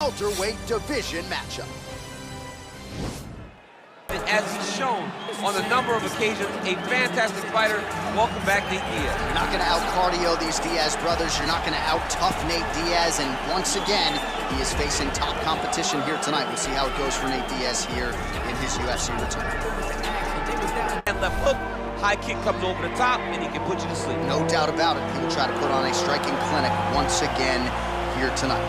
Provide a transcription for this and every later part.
welterweight division matchup. And as he's shown on a number of occasions, a fantastic fighter. Welcome back, Nate Diaz. You're not going to out-cardio these Diaz brothers. You're not going to out-tough Nate Diaz. And once again, he is facing top competition here tonight. We'll see how it goes for Nate Diaz here in his UFC return. And left hook, high kick comes over the top, and he can put you to sleep. No doubt about it. He will try to put on a striking clinic once again here tonight.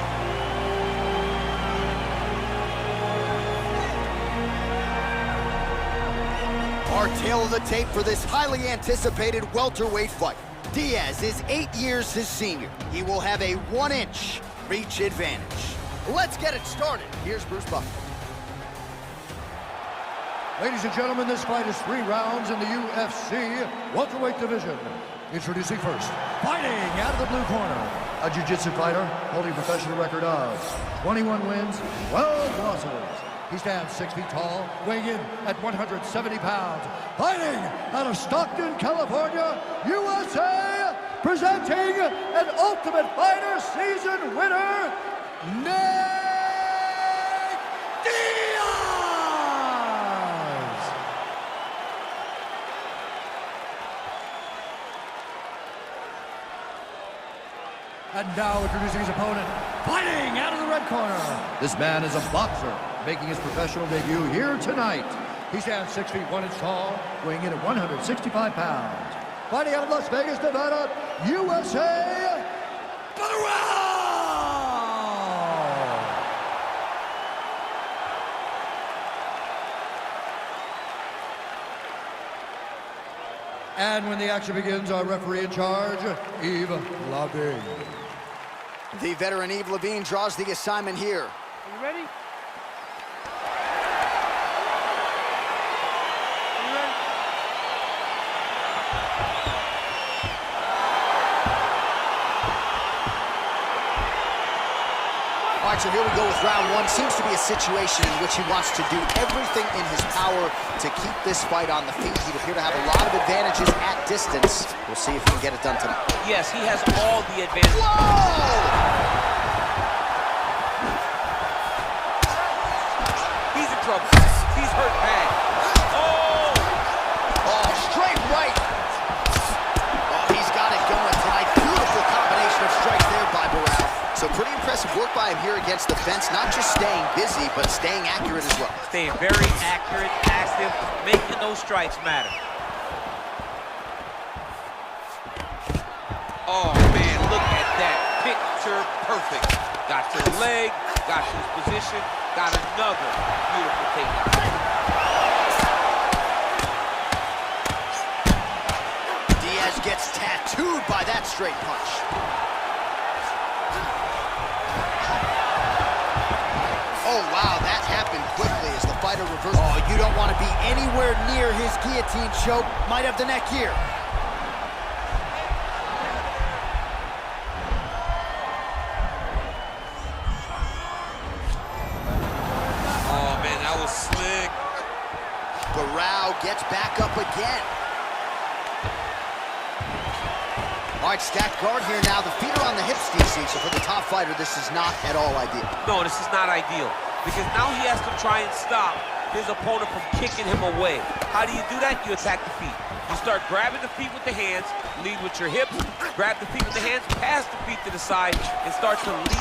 Our tale of the tape for this highly anticipated welterweight fight. Diaz is 8 years his senior. He will have a 1-inch reach advantage. Let's get it started. Here's Bruce Buffer. Ladies and gentlemen, this fight is 3 rounds in the UFC welterweight division. Introducing first, fighting out of the blue corner, a jiu-jitsu fighter holding a professional record of 21 wins, 12 losses. He stands 6 feet tall, weighing in at 170 pounds. Fighting out of Stockton, California, USA, presenting an Ultimate Fighter season winner, Нэйt Diaz! And now introducing his opponent, fighting out of the red corner. This man is a boxer, making his professional debut here tonight. He stands 6 feet 1 inch tall, weighing in at 165 pounds. Fighting out of Las Vegas, Nevada, USA, Barrault! And when the action begins, our referee in charge, Yves Lavigne. The veteran Yves Lavigne draws the assignment here. Are you ready? All right, so here we go with round 1. Seems to be a situation in which he wants to do everything in his power to keep this fight on the feet. He'd appear to have a lot of advantages at distance. We'll see if he can get it done tonight. Yes, he has all the advantages. Whoa! He's in trouble. He's hurt bad. Oh! Oh, straight right. Oh, he's got it going tonight. Beautiful combination of strikes there by Barao. So pretty impressive work by him here against the fence. Not just staying busy, but staying accurate as well. Staying very accurate, active, making those strikes matter. Oh, man, look at that. Picture perfect. Got to the leg, got to his position, got another beautiful takedown. Diaz gets tattooed by that straight punch. Oh, wow, that happened quickly as the fighter reversed. Oh, you don't want to be anywhere near his guillotine choke. Might have the neck here. Oh, man, that was slick. Barao gets back up again. All right, stacked guard here now. The feet are on the hips, DC, so for the top fighter, this is not at all ideal. No, this is not ideal, because now he has to try and stop his opponent from kicking him away. How do you do that? You attack the feet. You start grabbing the feet with the hands, lead with your hips, grab the feet with the hands, pass the feet to the side, and start to lead.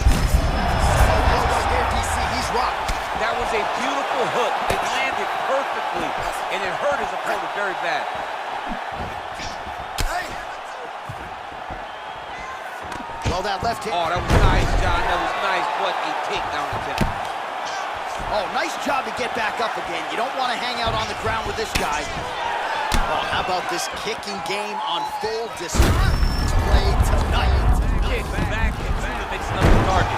Right there, DC, he's rocked. That was a beautiful hook. It landed perfectly, and it hurt his opponent very bad. Well, that left hit. Oh, that was nice, John. That was nice. What a takedown attempt. Oh, nice job to get back up again. You don't want to hang out on the ground with this guy. Oh, how about this kicking game on full display tonight? Kick back and Buddha makes another target.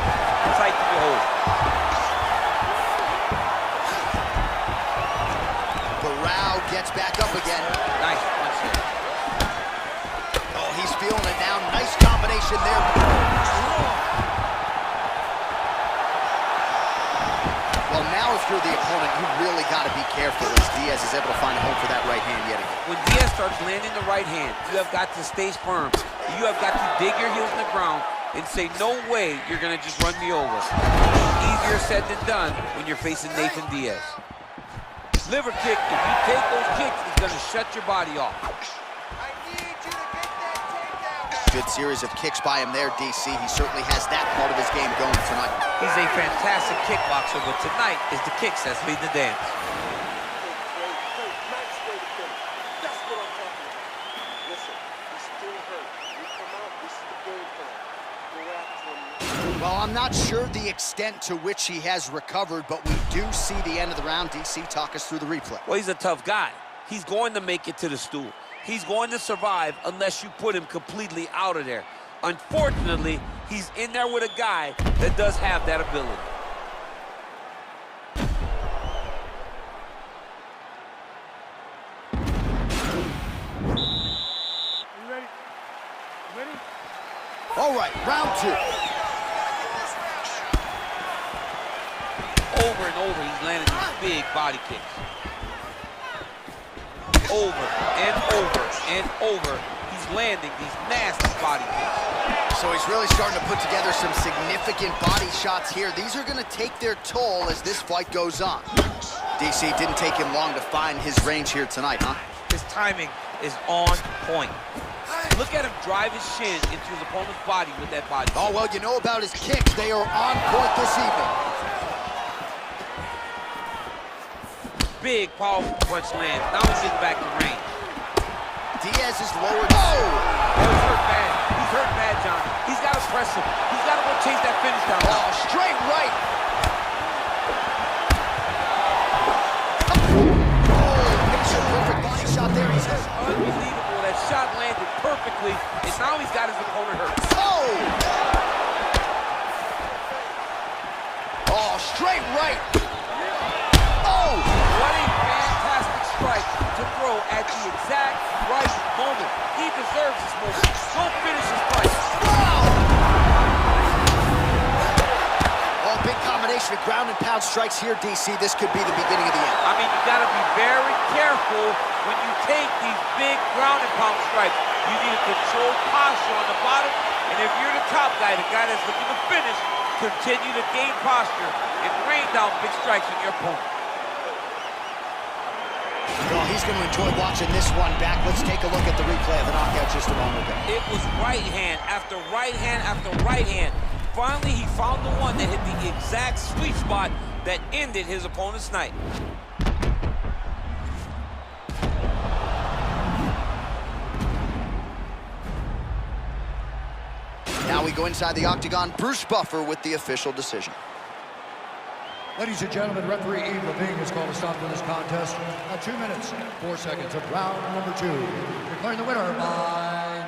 Sight to behold. Barao gets back up again. Nice punch there. Oh, he's feeling it now. Nice combination there. Well, now if you're the opponent, you really got to be careful as Diaz is able to find a home for that right hand yet again. When Diaz starts landing the right hand, you have got to stay firm. You have got to dig your heels in the ground and say, no way you're going to just run me over. Easier said than done when you're facing Nathan Diaz. Liver kick, if you take those kicks, it's gonna shut your body off. Good series of kicks by him there, DC. He certainly has that part of his game going tonight. He's a fantastic kickboxer, but tonight is the kicks that's leading the dance. Well, I'm not sure the extent to which he has recovered, but we do see the end of the round. DC, talk us through the replay. Well, he's a tough guy. He's going to make it to the stool. He's going to survive unless you put him completely out of there. Unfortunately, he's in there with a guy that does have that ability. You ready? You ready? All right, round two. Over and over, he's landing these big body kicks. Over and over and over, he's landing these nasty body kicks. So he's really starting to put together some significant body shots here. These are going to take their toll as this fight goes on. DC, didn't take him long to find his range here tonight, huh? His timing is on point. Look at him drive his shin into his opponent's body with that body. Oh, well, you know about his kicks. They are on point this evening. Big, powerful punch lands. Now he's getting back to range. Diaz is lowered. Oh, he's hurt bad. He's hurt bad, John. He's got to press him. He's got to go chase that finish down. Oh, straight right. Oh, picture perfect body shot there. He's hurt. Unbelievable. That shot landed perfectly, and now he's got his opponent hurt. Oh! Oh, straight right. Oh! What a fantastic strike to throw at the exact right moment. He deserves this moment. Don't finish his fight. Wow! Oh, big combination of ground and pound strikes here, DC. This could be the beginning of the end. I mean, you got to be very careful when you take these big ground and pound strikes. You need a controlled posture on the bottom, and if you're the top guy, the guy that's looking to finish, continue to gain posture and rain down big strikes on your opponent. Well, he's going to enjoy watching this one back. Let's take a look at the replay of the knockout just a moment ago. It was right hand after right hand after right hand. Finally, he found the one that hit the exact sweet spot that ended his opponent's night. Now we go inside the octagon. Bruce Buffer with the official decision. Ladies and gentlemen, referee Eve Levine has called a stop to this contest at 2 minutes, 4 seconds of round number 2. Declaring the winner by